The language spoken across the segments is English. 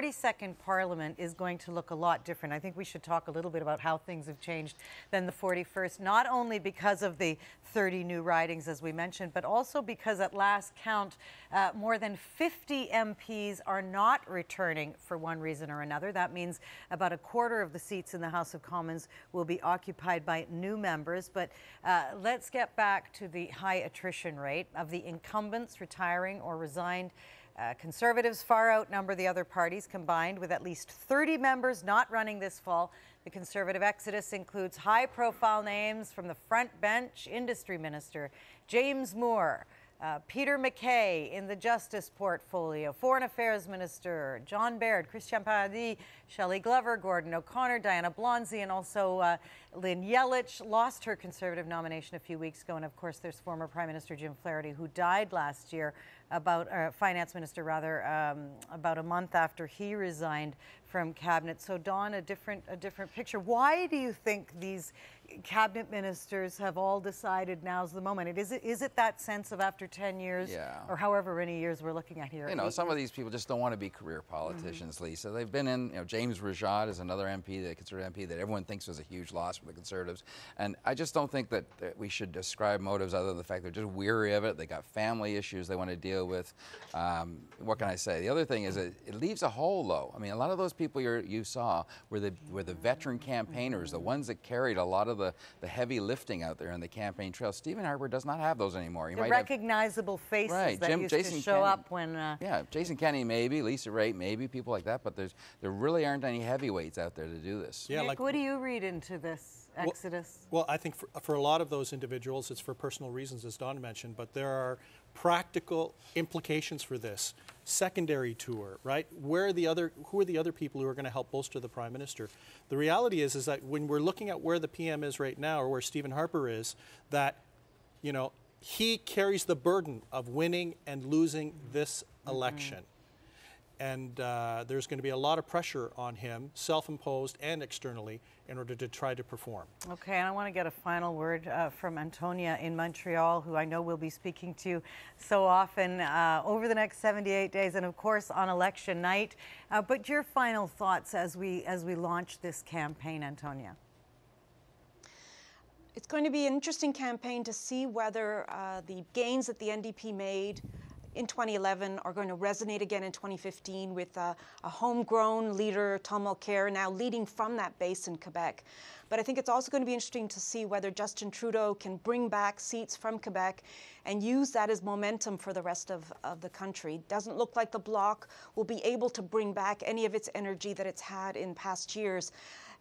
42nd Parliament is going to look a lot different. I think we should talk a little bit about how things have changed than the 41st, not only because of the 30 new ridings, as we mentioned, but also because at last count, more than 50 MPs are not returning for one reason or another. That means about a quarter of the seats in the House of Commons will be occupied by new members. But let's get back to the high attrition rate of the incumbents retiring or resigned. Conservatives far outnumber the other parties combined, with at least 30 members not running this fall. The Conservative exodus includes high-profile names from the front bench: Industry Minister James Moore, Peter MacKay in the Justice portfolio, Foreign Affairs Minister John Baird, Christian Paradis, Shelley Glover, Gordon O'Connor, Diana Blonsky, and also Lynn Yellich lost her Conservative nomination a few weeks ago. And of course, there's former Prime Minister Jim Flaherty, who died last year, Finance Minister rather, about a month after he resigned from cabinet. So Dawn, a different picture. Why do you think these cabinet ministers have all decided now's the moment? Is it that sense of after 10 years, or however many years we're looking at here? You know, some of these people just don't want to be career politicians, Lisa. They've been in, James Rajad is another MP, the Conservative MP, that everyone thinks was a huge loss for the Conservatives. And I just don't think that we should describe motives other than the fact they're just weary of it. They got family issues they want to deal with. What can I say? The other thing is it leaves a hole, though. I mean, a lot of those people you saw were the veteran campaigners, the ones that carried a lot of the heavy lifting out there on the campaign trail. Stephen Harper does not have those anymore. The recognizable faces that used to show up when... Yeah, Jason Kenney maybe, Lisa Raitt maybe, people like that, but there really aren't any heavyweights out there to do this. Yeah, Nick, what do you read into this exodus? Well, I think for a lot of those individuals, it's for personal reasons, as Dawn mentioned, but there are practical implications for this. Secondary tour, right? Who are the other people who are going to help bolster the Prime Minister? The reality is that when we're looking at where the PM is right now, or where Stephen Harper is, that, he carries the burden of winning and losing this election. And there's going to be a lot of pressure on him, self-imposed and externally, in order to try to perform. Okay, and I want to get a final word from Antonia in Montreal, who I know we'll be speaking to so often over the next 78 days, and of course on election night. But your final thoughts as we launch this campaign, Antonia. It's going to be an interesting campaign to see whether the gains that the NDP made in 2011 are going to resonate again in 2015 with a homegrown leader, Tom Mulcair, now leading from that base in Quebec. But I think it's also going to be interesting to see whether Justin Trudeau can bring back seats from Quebec and use that as momentum for the rest of the country. Doesn't look like the Bloc will be able to bring back any of its energy that it's had in past years.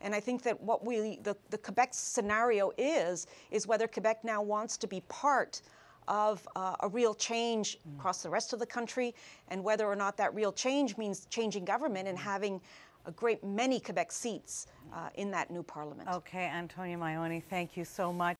And I think that what the Quebec scenario is whether Quebec now wants to be part of a real change across the rest of the country, and whether or not that real change means changing government and having a great many Quebec seats in that new parliament. Okay, Antonia Maioni, thank you so much.